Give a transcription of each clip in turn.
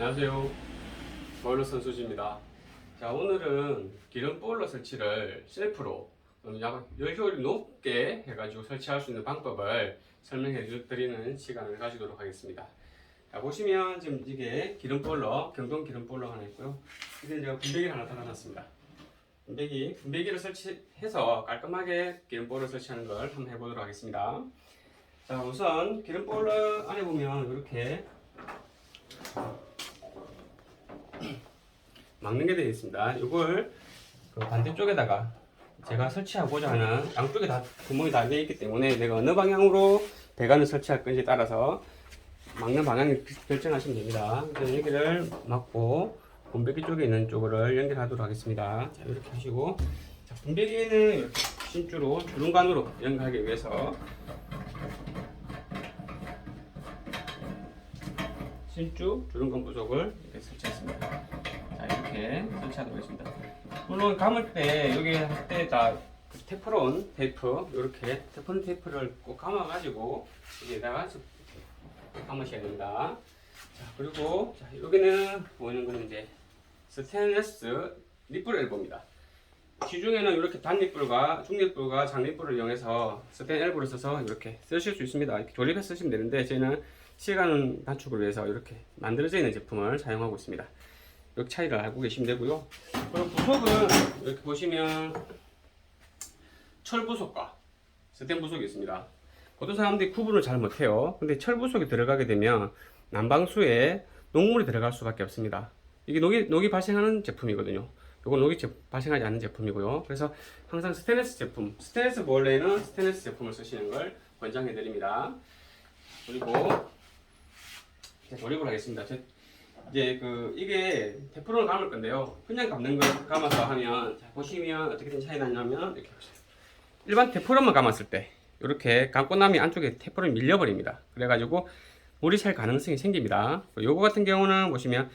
안녕하세요. 보일러 선수지입니다. 자, 오늘은 기름 보일러 설치를 셀프로 약 열효율이 높게 해가지고 설치할 수 있는 방법을 설명해 드리는 시간을 가지도록 하겠습니다. 자, 보시면 지금 이게 기름 보일러, 경동 기름 보일러 하나 있고요. 이제 제가 분배기를 하나 달아놨습니다. 분배기를 설치해서 깔끔하게 기름 보일러 설치하는 걸 한번 해보도록 하겠습니다. 자, 우선 기름 보일러 안에 보면 이렇게 막는 게 되어 있습니다. 이걸 그 반대쪽에다가 제가 설치하고자 하는 양쪽에 다 구멍이 다 되어 있기 때문에 내가 어느 방향으로 배관을 설치할 건지 따라서 막는 방향을 결정하시면 됩니다. 그래서 여기를 막고 분배기 쪽에 있는 쪽을 연결하도록 하겠습니다. 자, 이렇게 하시고, 자, 분배기는 이렇게 신주로 주름관으로 연결하기 위해서 신주 주름관 부속을 이렇게 설치했습니다. 자, 이렇게 설치하도록 하겠습니다. 물론 감을 때 여기 할 때 다 테프론 테이프, 이렇게 테프론 테이프를 꼭 감아가지고 여기에다가 감으셔야 됩니다. 자, 그리고 자, 여기는 보이는 거는 이제 스테인리스 니플 엘보입니다. 시중에는 이렇게 단니플과 중니플과 장니플을 이용해서 스테인 엘보를 써서 이렇게 쓰실 수 있습니다. 이렇게 조립해서 쓰시면 되는데 저희는 시간 단축을 위해서 이렇게 만들어져 있는 제품을 사용하고 있습니다. 이 차이를 알고 계시면 되고요. 그리고 부속은 이렇게 보시면 철 부속과 스텐 부속이 있습니다. 보통 사람들이 구분을 잘 못해요. 근데 철 부속이 들어가게 되면 난방수에 녹물이 들어갈 수밖에 없습니다. 이게 녹이 발생하는 제품이거든요. 이건 녹이 발생하지 않는 제품이고요. 그래서 항상 스테인리스 제품, 스테인리스 보일러에는 스테인리스 제품을 쓰시는 걸 권장해 드립니다. 그리고 이제 조립을 하겠습니다. 이제 이게 테프론을 감을 건데요. 그냥 감는 걸 감아서 하면, 자, 보시면 어떻게 된 차이 나냐면, 이렇게 보세요. 일반 테프론만 감았을 때 이렇게 감고 나면 안쪽에 테프론이 밀려버립니다. 그래가지고 물이 찰 가능성이 생깁니다. 요거 같은 경우는 보시면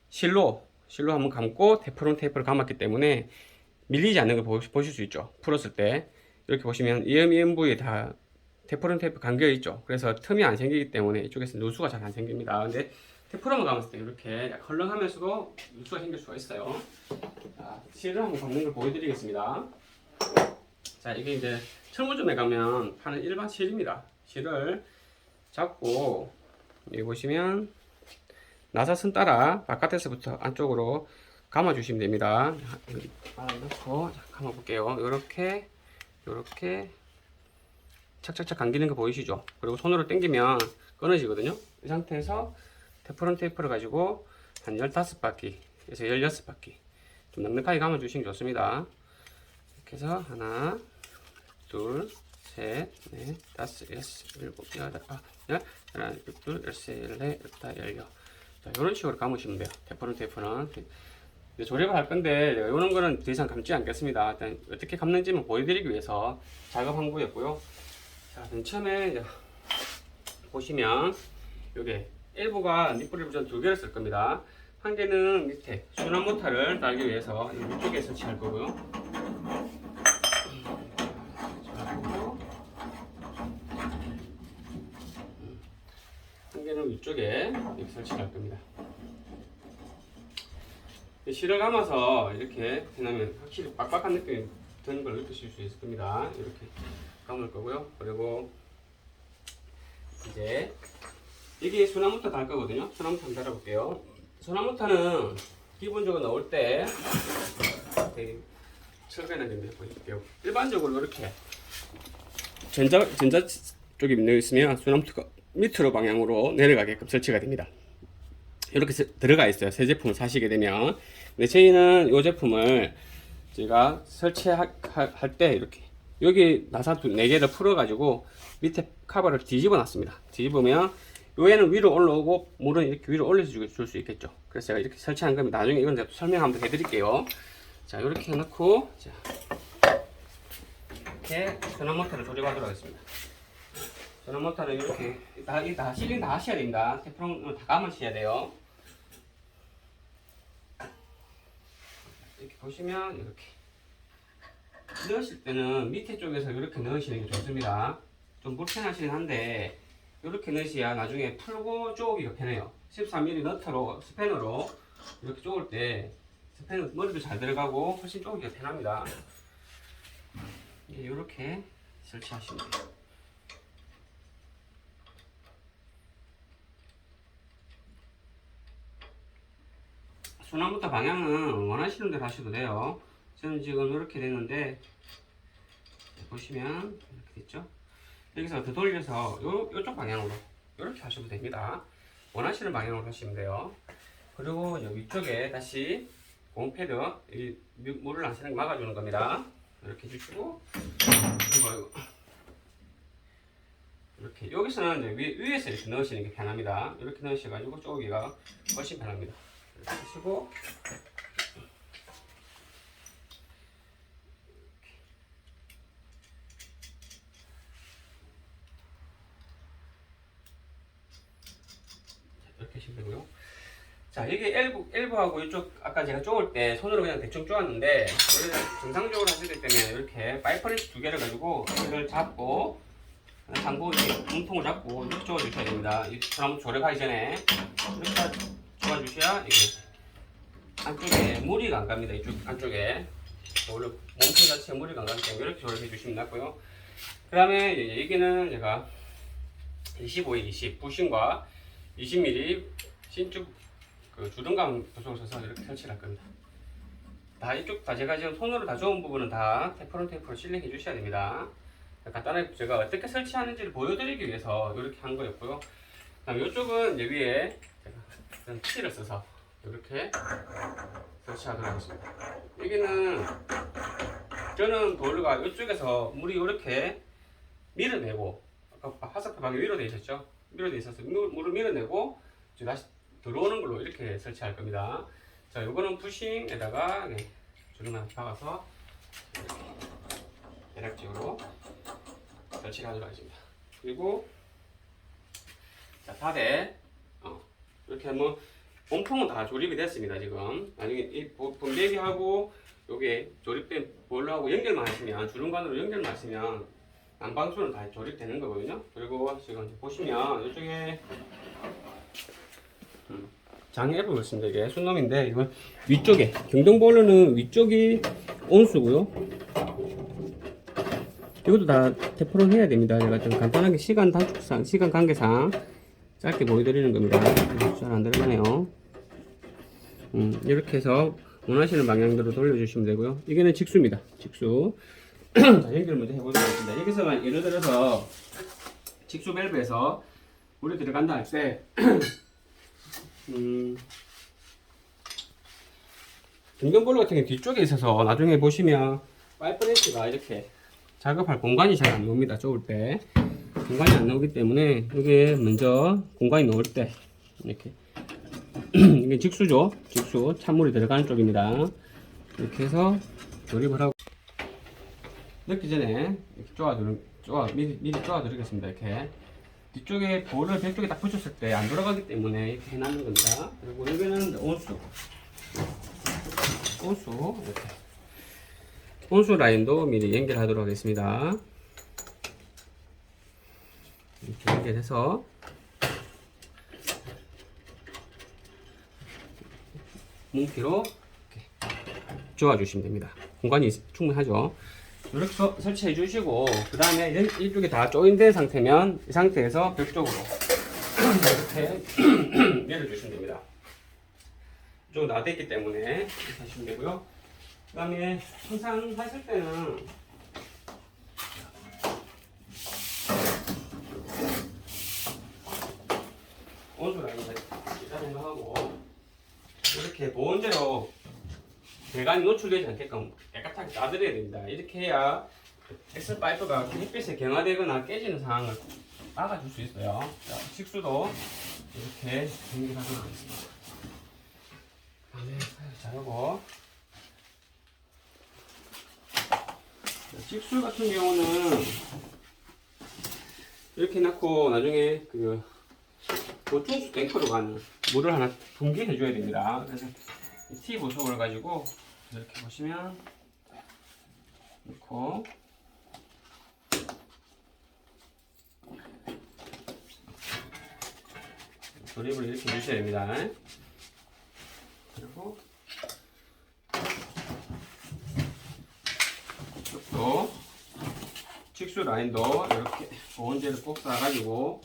실로 한번 감고 테프론 테이프를 감았기 때문에 밀리지 않는 걸 보실 수 있죠. 풀었을 때 이렇게 보시면 이음 부위에 다 테프론 테이프 감겨 있죠. 그래서 틈이 안 생기기 때문에 이쪽에서 누수가 잘 안 생깁니다. 근데 테프론을 감았을 때 이렇게 헐렁하면서도 누수가 생길 수가 있어요. 자, 실을 한번 감는 걸 보여드리겠습니다. 자, 이게 이제 철물점에 가면 파는 일반 실입니다. 실을 잡고 여기 보시면 나사선 따라 바깥에서부터 안쪽으로 감아 주시면 됩니다. 하나 넣고 감아 볼게요. 이렇게 착착착 감기는 거 보이시죠? 그리고 손으로 당기면 끊어지거든요. 이 상태에서 테프론 테이프를 가지고 한 15바퀴에서 16바퀴 좀 넉넉하게 감아 주시는 게 좋습니다. 이렇게 해서 하나, 둘, 셋, 넷, 다섯, 여섯, 일곱, 여덟, 아홉, 열, 하나, 둘, 열세, 열네, 열다, 열여. 자, 이런 식으로 감으시면 돼요. 테프론 테이프는. 이제 조립을 할 건데 이런 거는 더 이상 감지 않겠습니다. 일단 어떻게 감는지만 보여드리기 위해서 작업한 거였고요. 자, 맨 처음에 이제 보시면 여기 일부가 니플 전 두 개를 쓸 겁니다. 한 개는 밑에 순환 모터를 달기 위해서 이쪽에 설치할 거고요. 한 개는 위쪽에 이렇게 설치할 겁니다. 실을 감아서 이렇게 해놓으면 확실히 빡빡한 느낌이 드는 걸 느끼실 수 있을 겁니다. 이렇게 감을 거고요. 그리고 이제 이게 순환모터 달 거거든요. 순환모터 한번 달아볼게요. 순환모터는 기본적으로 넣을 때 철근을 좀 보여줄게요. 일반적으로 이렇게 전자 쪽에 넣어있으면 순환모터가 밑으로 방향으로 내려가게끔 설치가 됩니다. 이렇게 들어가 있어요. 새 제품을 사시게 되면. 근데 저희는 이 제품을 제가 설치할 때 이렇게 여기 나사 4개를 풀어 가지고 밑에 커버를 뒤집어 놨습니다. 뒤집으면 얘는 위로 올라오고 물은 이렇게 위로 올려서 줄 수 있겠죠. 그래서 제가 이렇게 설치한 겁니다. 나중에 이건 제가 설명 한번 해드릴게요. 자, 이렇게 해놓고 자, 이렇게 전원 모터를 조립하도록 하겠습니다. 전원 모터는 이렇게 다 실링 다 하셔야 됩니다. 테프론을 다 감으셔야 돼요. 이렇게 보시면 이렇게 넣으실 때는 밑에 쪽에서 이렇게 넣으시는 게 좋습니다. 좀 불편하시긴 한데 이렇게 넣으셔야 나중에 풀고 쪼기가 편해요. 13mm 너트로 스패너로 이렇게 쪼을 때 스패너 머리도 잘 들어가고 훨씬 쪼기가 편합니다. 이렇게 설치하시면 돼요. 순환부터 방향은 원하시는 대로 하셔도 돼요. 저는 지금 이렇게 됐는데 보시면 이렇게 됐죠. 여기서 더 돌려서 요쪽 방향으로 이렇게 하셔도 됩니다. 원하시는 방향으로 하시면 돼요. 그리고 여기 위쪽에 다시 고무 패드, 이 물을 안 새는 거 막아주는 겁니다. 이렇게 해주시고, 이렇게 여기서는 이제 위에서 이렇게 넣으시는 게 편합니다. 이렇게 넣으셔가지고 쪼기가 훨씬 편합니다. 이렇게 하시고, 이렇게 하시면 되고요. 자, 이게 엘보하고 이쪽 아까 제가 쪼을 때 손으로 그냥 대충 쪼았는데 원래 정상적으로 하시기 때문에 이렇게 파이프레스 두 개를 가지고 이걸 잡고 잠고 몸통을 잡고 이렇게 쪼아 주셔야 됩니다. 이 소나무 조립하기 전에 이렇게 쪼아 주셔야 이게 안쪽에 무리가 안 갑니다. 이쪽 안쪽에 원래 몸통 자체에 무리가 안 가기 때문에 이렇게 조립해 주시면 낫고요. 그 다음에 여기는 제가 25에 20 부신과 20mm 신축 그 주둔감 부속을 써서 이렇게 설치를 할 겁니다. 다 이쪽 다 제가 지금 손으로 다 좋은 부분은 다 테프론 테이프로 실링해 주셔야 됩니다. 간단하게 제가 어떻게 설치하는지를 보여드리기 위해서 이렇게 한 거였고요. 그다음 이쪽은 이제 위에 제가 티를 써서 이렇게 설치하도록 하겠습니다. 여기는 저는 보일러가 이쪽에서 물이 이렇게 밀어내고 아까 화살표 방이 위로 되어 있었죠. 위로 되어 있어서 물을 밀어내고 다시 들어오는 걸로 이렇게 설치할 겁니다. 자, 요거는 부싱에다가 주름만 박아서 대략적으로 설치를 하도록 하겠습니다. 그리고 자, 탑에 이렇게 뭐 몸통은 다 조립이 됐습니다. 지금 나중에 이 분배기하고 요게 조립된 보일러하고 연결만 하시면 주름관으로 연결만 하시면 난방수는 다 조립되는 거거든요. 그리고 지금 보시면 이쪽에 장애 앱을 있습니다. 이게 순놈인데 이건 위쪽에 경동보일러는 위쪽이 온수고요. 이것도 다 테프론 해야 됩니다. 제가 좀 간단하게 시간 단축상, 시간 관계상 짧게 보여드리는 겁니다. 잘 안 들어가네요. 이렇게 해서 원하시는 방향대로 돌려주시면 되고요. 이게는 직수입니다. 직수. 자, 연결 먼저 해보도록 하겠습니다. 여기서 예를 들어서 직수 밸브에서 물이 들어간다 할 때 경동보일러 같은 게 뒤쪽에 있어서 나중에 보시면 파이프레스가 이렇게 작업할 공간이 잘 안 나옵니다. 쪼을 때 공간이 안 나오기 때문에 이게 먼저 공간이 나올 때 이렇게 이게 직수죠. 직수 찬물이 들어가는 쪽입니다. 이렇게 해서 조립을 하고 넣기 전에 이렇게 미리 쪼아 드리겠습니다. 이렇게 뒤쪽에 볼을 벽 쪽에 딱 붙였을 때 안 돌아가기 때문에 이렇게 해놨는 겁니다. 그리고 여기는 온수 이렇게 온수 라인도 미리 연결하도록 하겠습니다. 이렇게 연결해서 뭉티로 이렇게 쪼아주시면 됩니다. 공간이 충분하죠. 이렇게 설치해 주시고 그 다음에 이쪽에 다 조인된 상태면 이 상태에서 벽 쪽으로 이렇게 내려주시면 됩니다. 이쪽은 다 됐기 때문에 이렇게 하시면 되고요. 그 다음에 항상 하실 때는 온수 라인을 일단 생각하고 이렇게 보온재로 배관이 노출되지 않게끔 깨끗하게 따드려야 됩니다. 이렇게 해야 엑셀 파이프가 햇빛에 경화되거나 깨지는 상황을 막아줄 수 있어요. 자, 식수도 이렇게 연결하도록 하겠습니다. 자르고 식수 같은 경우는 이렇게 넣고 나중에 그 보충수 탱크로 가는 물을 하나 분기해 줘야 됩니다. 그래서 이 T 보석을 가지고 이렇게 보시면 넣고 조립을 이렇게 해주셔야 됩니다. 그리고 이쪽도 직수 라인도 이렇게 보온재를 꼭 싸가지고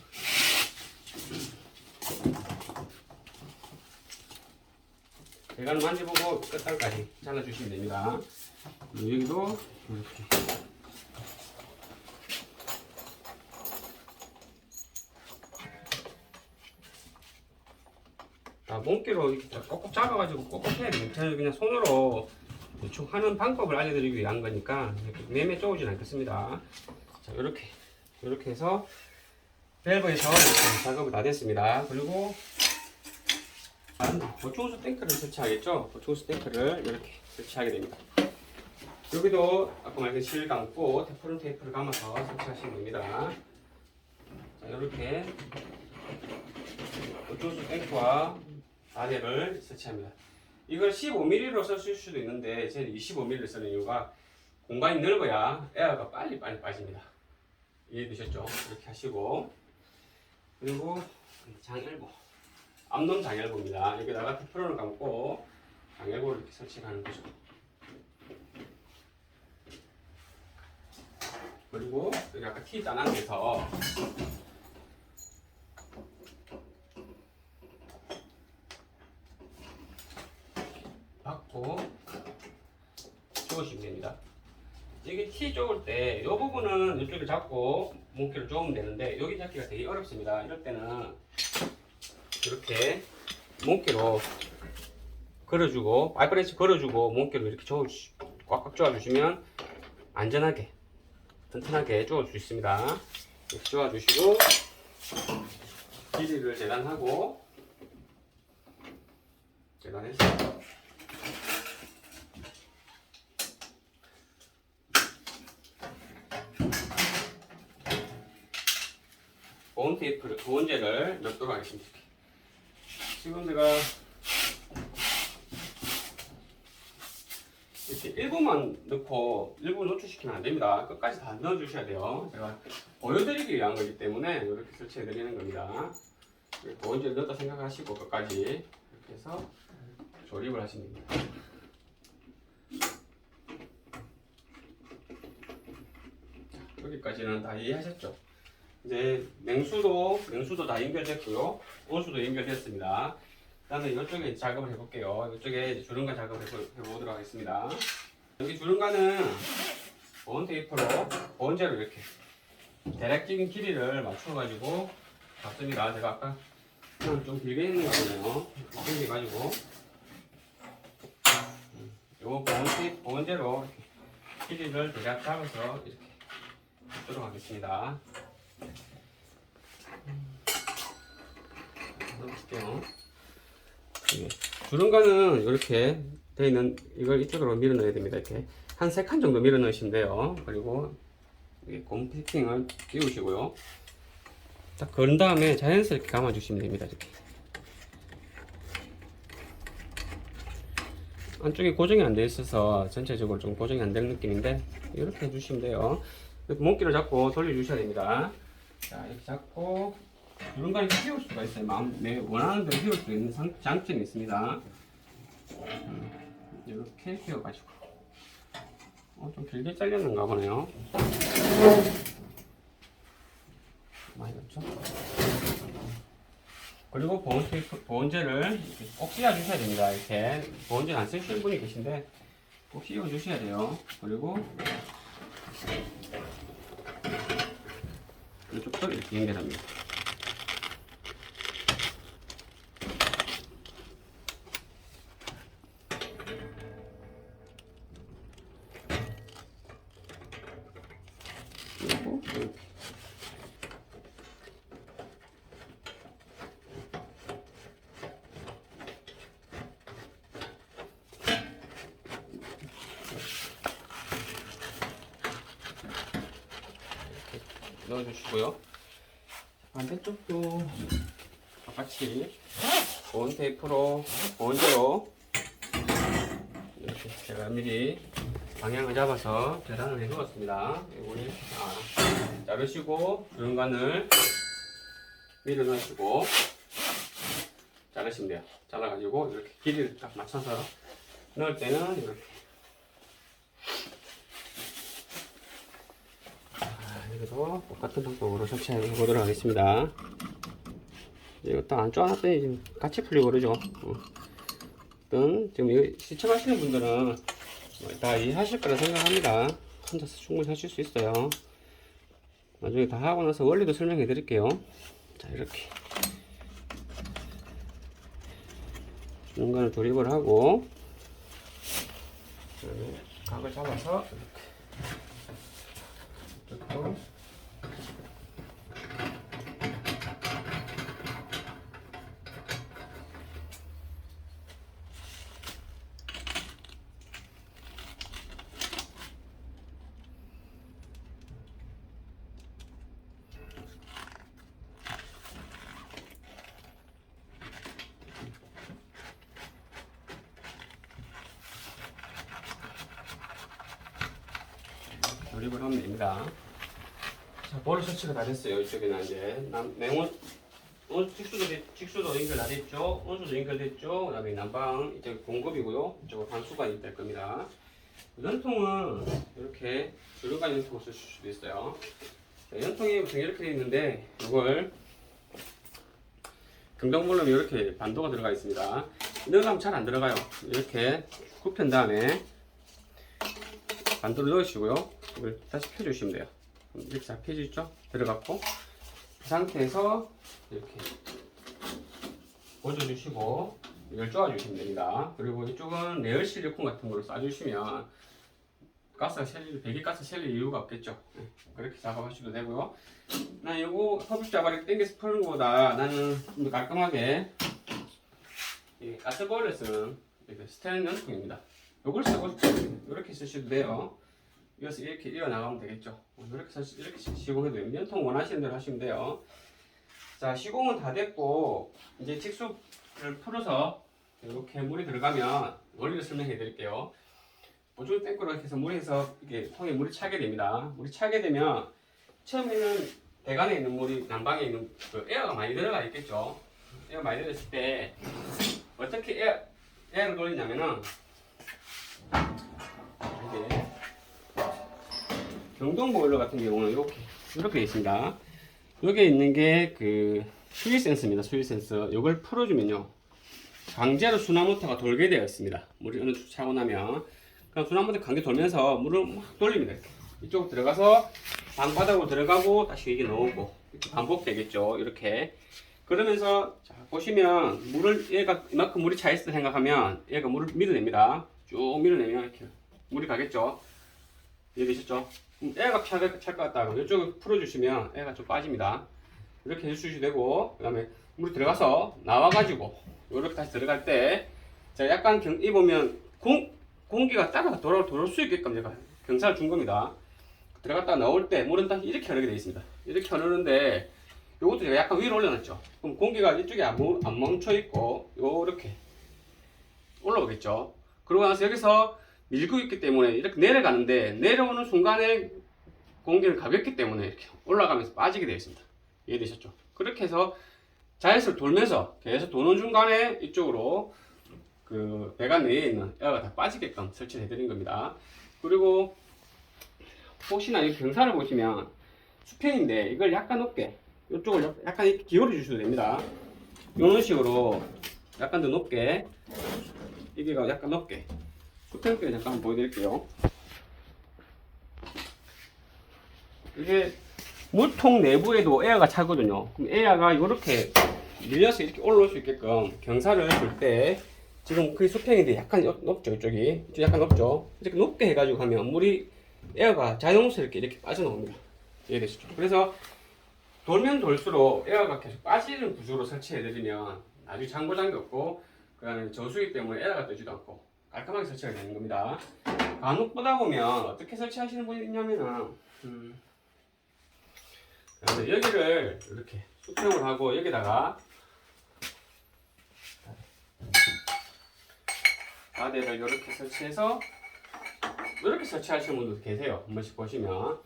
대가를 만져보고 끝단까지 잘라주시면 됩니다. 그리고 여기도 이렇게 몽기로 이렇게 꼭꼭 잡아가지고 꼭꼭 해야 돼요. 저는 그냥 손으로 대충 하는 방법을 알려드리기 위한 거니까 매매 쪼우진 않겠습니다. 자, 이렇게 해서 밸브에서 이렇게 작업이 다 됐습니다. 그리고 보충수 탱크를 설치하겠죠. 보충수 탱크를 이렇게 설치하게 됩니다. 여기도 아까 말한 실 감고 테프론 테이프를 감아서 설치하시면 됩니다. 자, 이렇게 보충수 탱크와 바늘을 설치합니다. 이걸 15mm로 쓰실 수도 있는데 저는 25mm를 쓰는 이유가 공간이 넓어야 에어가 빨리 빠집니다. 이해되셨죠? 이렇게 하시고, 그리고 장엘보, 앞놈 장엘보입니다. 여기다가 테프론을 감고 장엘보를 이렇게 설치하는 거죠. 그리고 여기 아까 티 짠한 데서 받고 쪼으시면 됩니다. 여기 티 쪼을 때 이 부분은 이쪽에 잡고 몽키를 쪼으면 되는데 여기 잡기가 되게 어렵습니다. 이럴 때는 이렇게 몽키로 걸어주고 파이프레스 걸어주고 몽키로 이렇게 꽉꽉 쪼아주시면 안전하게 튼튼하게 쪼을 수 있습니다. 이렇게 쪼아주시고 길이를 재단하고 재단해서 보온 테이프를, 보온재를 넣도록 하겠습니다. 지금 제가 이렇게 일부만 넣고 일부 노출시키면 안 됩니다. 끝까지 다 넣어주셔야 돼요. 제가 보여드리기 위한 거기 때문에 이렇게 설치해 드리는 겁니다. 보온재를 넣었다 생각하시고 끝까지 이렇게 해서 조립을 하시면 됩니다. 자, 여기까지는 다 이해하셨죠? 이제 냉수도 다 연결됐고요. 온수도 연결됐습니다. 일단은 이쪽에 작업을 해볼게요. 이쪽에 주름과 작업을 해보도록 하겠습니다. 여기 주름과는 보온 테이프로 보온재로 이렇게 대략적인 길이를 맞춰가지고 봤습니다. 제가 아까 좀 길게 했는 거네요. 길게 가지고 요 보온재로 이렇게 길이를 대략 잡아서 이렇게 하도록 하겠습니다. 넣어볼게요. 주름과는 이렇게 되어 있는 이걸 이쪽으로 밀어 넣어야 됩니다. 이렇게 한 3칸 정도 밀어 넣으시면 돼요. 그리고 곰 피팅을 끼우시고요. 딱 그런 다음에 자연스럽게 감아주시면 됩니다. 이렇게 안쪽에 고정이 안 되어 있어서 전체적으로 좀 고정이 안 될 느낌인데 이렇게 해주시면 돼요. 이렇게 몸끼를 잡고 돌려주셔야 됩니다. 자, 이렇게 잡고 주름과는 끼울 수가 있어요. 내 원하는 대로 끼울 수 있는 장점이 있습니다. 이렇게 끼워가지고 좀 길게 잘렸는가 보네요. 많이 넣죠? 그리고 보온재를 이렇게 꼭 씌워주셔야 됩니다. 이렇게 보온재를 안 쓰시는 분이 계신데 꼭 씌워주셔야 돼요. 그리고 이쪽도 이렇게 연결합니다. 그리고 이렇게 넣어주시고요. 반대쪽도 똑같이 보온 테이프로 보온재로 이렇게 제가 미리 방향을 잡아서 계단을 해 놓았습니다. 이걸 자르시고 주름관을 밀어 넣으시고 자르시면 돼요. 잘라가지고 이렇게 길이를 딱 맞춰서 넣을 때는 이렇게. 여기도 똑같은 방법으로 설치해 보도록 하겠습니다. 이것도 안 쪼아놨더니 지금 같이 풀리고 그러죠. 지금 이거 시청하시는 분들은 다 이해하실 거라 생각합니다. 혼자서 충분히 하실 수 있어요. 나중에 다 하고 나서 원리도 설명해 드릴게요. 자, 이렇게 중간을 조립을 하고 각을 잡아서 이렇게 또 조립을 하면 됩니다. 자, 볼을 설치가 다 됐어요. 이쪽에는 이제 직수도 연결 다 됐죠. 온수도 연결됐죠. 그 다음에 난방 이쪽 공급이고요. 이쪽은 방수관이 될 겁니다. 연통은 이렇게 주름간 연통을 쓰실 수도 있어요. 자, 연통이 보통 이렇게 되어 있는데 이걸 경동볼륨이 이렇게 반도가 들어가 있습니다. 넣으면 잘 안 들어가요. 이렇게 굽힌 다음에 반도를 넣으시고요. 이걸 다시 펴주시면 돼요. 이렇게 잘 펴지죠? 들어갔고 그 상태에서 이렇게 꽂아주시고 이걸 쪼아주시면 됩니다. 그리고 이쪽은 내열 실리콘 같은 거를 쏴주시면 가스가 배기가스 셀릴 이유가 없겠죠. 그렇게 작업하셔도 되고요. 나 이거 흡입자바리 땡겨서 푸는 것보다 나는 좀 더 깔끔하게 가스보일러 쓰는 스테인 연통입니다. 이걸 쓰고 이렇게 쓰셔도 돼요. 이어서 이렇게 이어나가면 되겠죠. 이렇게 시공해도 돼요. 연통 원하시는 대로 하시면 돼요. 자, 시공은 다 됐고 이제 직수를 풀어서 이렇게 물이 들어가면 원리를 설명해 드릴게요. 보조 탱크로 해서 물에서 이게 통에 물이 차게 됩니다. 물이 차게 되면 처음에는 배관에 있는 물이 난방에 있는 그 에어가 많이 들어가 있겠죠. 에어 많이 들어있을 때 어떻게 에어를 돌리냐면은 이게 경동보일러 같은 경우는 이렇게 되어 있습니다. 여기에 있는 게 그 수위 센서입니다. 수위 센서. 이걸 풀어주면요, 강제로 순환 모터가 돌게 되어 있습니다. 물이 어느 정도 차고 나면 그럼 순환 모터 강제 돌면서 물을 막 돌립니다. 이쪽 들어가서 방바닥으로 들어가고 다시 이게 나오고 이렇게 반복되겠죠. 이렇게 그러면서 자, 보시면 물을 얘가 이만큼 물이 차 있을 때 생각하면 얘가 물을 밀어냅니다. 쭉 밀어내면 이렇게 물이 가겠죠. 이해되셨죠? 애가 찰 것 같다. 이쪽을 풀어주시면 애가 좀 빠집니다. 이렇게 해주셔도 되고, 그 다음에 물이 들어가서 나와가지고 이렇게 다시 들어갈 때, 자, 약간 이 보면 공기가 따라 돌아올 수 있게끔 제가 경사를 준 겁니다. 들어갔다 나올 때 물은 딱 이렇게 흐르게 되어 있습니다. 이렇게 흐르는데 이것도 제가 약간 위로 올려놨죠. 그럼 공기가 이쪽에 안 멈춰 있고 요렇게 올라오겠죠. 그러고 나서 여기서 밀고 있기 때문에 이렇게 내려가는데 내려오는 순간에 공기는 가볍기 때문에 이렇게 올라가면서 빠지게 되어 있습니다. 이해되셨죠? 그렇게 해서 자연스레 돌면서 계속 도는 중간에 이쪽으로 그 배관 내에 있는 에어가 다 빠지게끔 설치를 해드린 겁니다. 그리고 혹시나 이 경사를 보시면 수평인데 이걸 약간 높게 이쪽을 약간 이렇게 기울여 주셔도 됩니다. 이런 식으로 약간 더 높게, 이게가 약간 높게 수평뼈 잠깐 보여드릴게요. 이게 물통 내부에도 에어가 차거든요. 그럼 에어가 이렇게 밀려서 이렇게 올라올 수 있게끔 경사를 줄 때, 지금 그 수평인데 약간 높죠. 이쪽이 약간 높죠. 이렇게 높게 해가지고 하면 물이 에어가 자연스럽게 이렇게 빠져나옵니다. 이해되시죠? 그래서 돌면 돌수록 에어가 계속 빠지는 구조로 설치해드리면 나중에 장고장도 없고, 그 다음에 저수기 때문에 에어가 뜨지도 않고 깔끔하게 설치가 되는 겁니다. 간혹 보다 보면 어떻게 설치하시는 분이 있냐면은 여기를 이렇게 수평을 하고 여기다가 바데를 이렇게 설치해서 이렇게 설치하시는 분도 계세요. 한 번씩 보시면.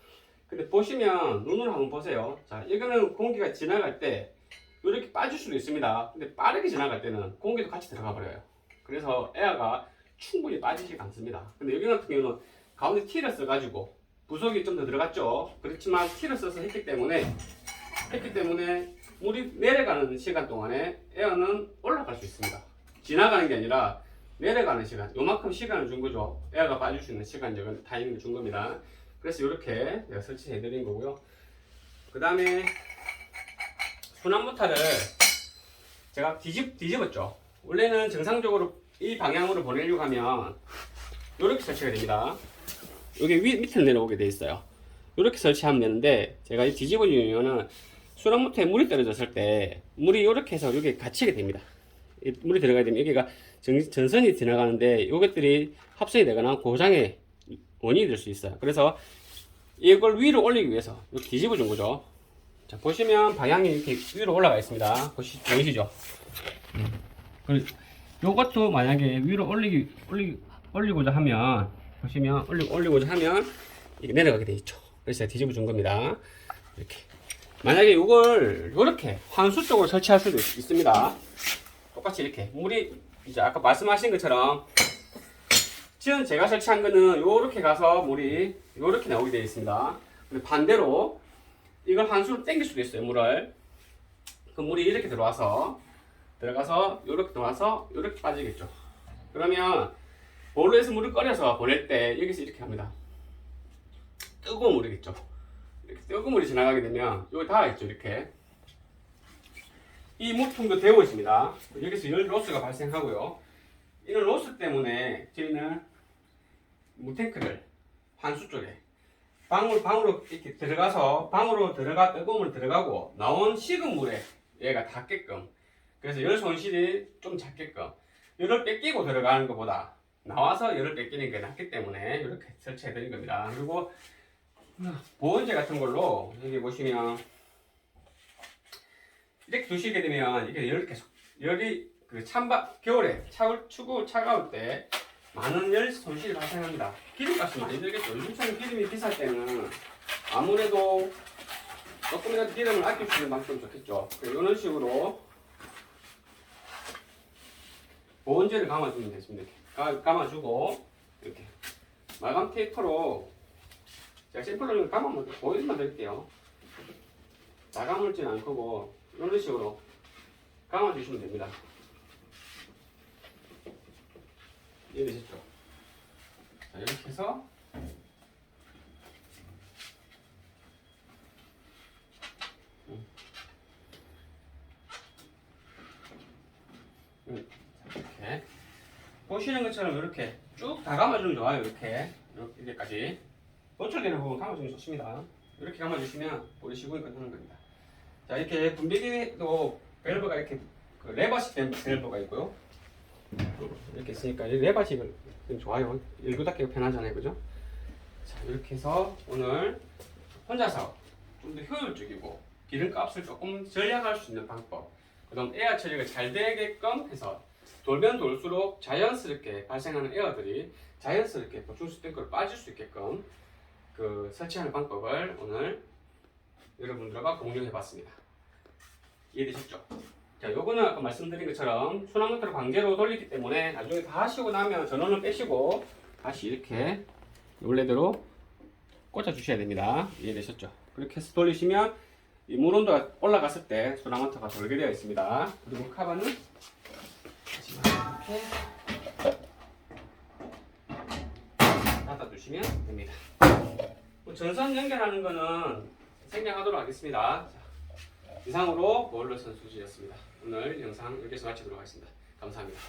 근데 보시면 눈으로 한번 보세요. 자, 이거는 공기가 지나갈 때 이렇게 빠질 수도 있습니다. 근데 빠르게 지나갈 때는 공기도 같이 들어가 버려요. 그래서 에어가 충분히 빠지지가 않습니다. 근데 여기 같은 경우는 가운데 T를 써가지고 부속이 좀 더 들어갔죠. 그렇지만 T를 써서 했기 때문에 물이 내려가는 시간 동안에 에어는 올라갈 수 있습니다. 지나가는 게 아니라 내려가는 시간, 요만큼 시간을 준 거죠. 에어가 빠질 수 있는 시간, 타이밍을 준 겁니다. 그래서 이렇게 내가 설치해 드린 거고요. 그 다음에 순환 모터를 제가 뒤집었죠. 원래는 정상적으로 이 방향으로 보내려고 하면 이렇게 설치가 됩니다. 여기 밑으로 내려오게 돼 있어요. 이렇게 설치하면 되는데 제가 이 뒤집어진 이유는 순환 모터에 물이 떨어졌을 때 물이 이렇게 해서 여기 갇히게 됩니다. 물이 들어가야 되면 여기가 전선이 지나가는데 이것들이 합선이 되거나 고장의 원인이 될 수 있어요. 그래서 이걸 위로 올리기 위해서 이렇게 뒤집어 준 거죠. 자, 보시면 방향이 이렇게 위로 올라가 있습니다. 보이시죠? 요것도 만약에 위로 올리고자 하면, 보시면 올리고자 하면 이게 내려가게 돼 있죠. 그래서 제가 뒤집어 준 겁니다. 이렇게. 만약에 이걸 이렇게 환수 쪽으로 설치할 수도 있습니다. 똑같이 이렇게 물이 이제 아까 말씀하신 것처럼 지금 제가 설치한 거는 요렇게 가서 물이 요렇게 나오게 되어 있습니다. 근데 반대로 이걸 환수로 당길 수도 있어요. 물을. 그 물이 이렇게 들어가서 요렇게 들어와서 요렇게 빠지겠죠. 그러면 보일러에서 물을 끓여서 보낼 때 여기서 이렇게 합니다. 뜨거운 물이겠죠. 이렇게 뜨거운 물이 지나가게 되면 여기 닿아있죠. 이렇게 이 물통도 데워 있습니다. 여기서 열 로스가 발생하고요. 이런 로스 때문에 저희는 물탱크를 환수 쪽에 방으로 이렇게 들어가서 방으로 뜨거운 물 들어가고 나온 식은 물에 얘가 닿게끔, 그래서 열 손실이 좀 작게끔 열을 뺏기고 들어가는 것보다 나와서 열을 뺏기는 게 낫기 때문에 이렇게 설치해 드린 겁니다. 그리고 보온재 같은 걸로 여기 보시면 이렇게 두시게 되면 이게 열이 그 겨울에 차가울 때 많은 열 손실이 발생합니다. 기름값이 많이 들겠죠. 요즘처럼 기름이 비쌀 때는 아무래도 조금이라도 기름을 아낄 수 있는 방법이 좋겠죠. 이런 식으로 보온재를 감아주면 되겠습니다. 감아주고 이렇게 마감 테이프로 제가 샘플로 보여만 드릴게요. 나가물지는 않고 이런 식으로 감아주시면 됩니다. 이해되셨죠? 자, 이렇게 해서 이렇게 보시는 것처럼 이렇게 쭉 다 감아주면 좋아요. 이렇게까지 노출되는 부분 감아주면 좋습니다. 이렇게 감아주시면 우리 시공이 끝나는 겁니다. 자, 이렇게 분배기도 밸브가 이렇게 그 레버식 된 밸브가 있고요. 이렇게 있으니까 이 레버식은 좋아요. 일구 닫기가 편하잖아요, 그죠? 자, 이렇게 해서 오늘 혼자서 좀 더 효율적이고 기름값을 조금 절약할 수 있는 방법, 그다음 에어 처리가 잘 되게끔 해서 돌면 돌수록 자연스럽게 발생하는 에어들이 자연스럽게 보충수 탱크로 빠질 수 있게끔 그 설치하는 방법을 오늘 여러분들과 공유해 봤습니다. 이해되셨죠? 자, 요거는 아까 말씀드린 것처럼 순환 모터를 강제로 돌리기 때문에 나중에 다 하시고 나면 전원을 빼시고 다시 이렇게 원래대로 꽂아 주셔야 됩니다. 이해되셨죠? 그렇게 해서 돌리시면 이 물 온도가 올라갔을 때 순환 모터가 돌게 되어 있습니다. 그리고 카바는 이렇게 닫아주시면 됩니다. 전선 연결하는 거는 생략하도록 하겠습니다. 자, 이상으로 보일러 선수지였습니다. 오늘 영상 여기서 마치도록 하겠습니다. 감사합니다.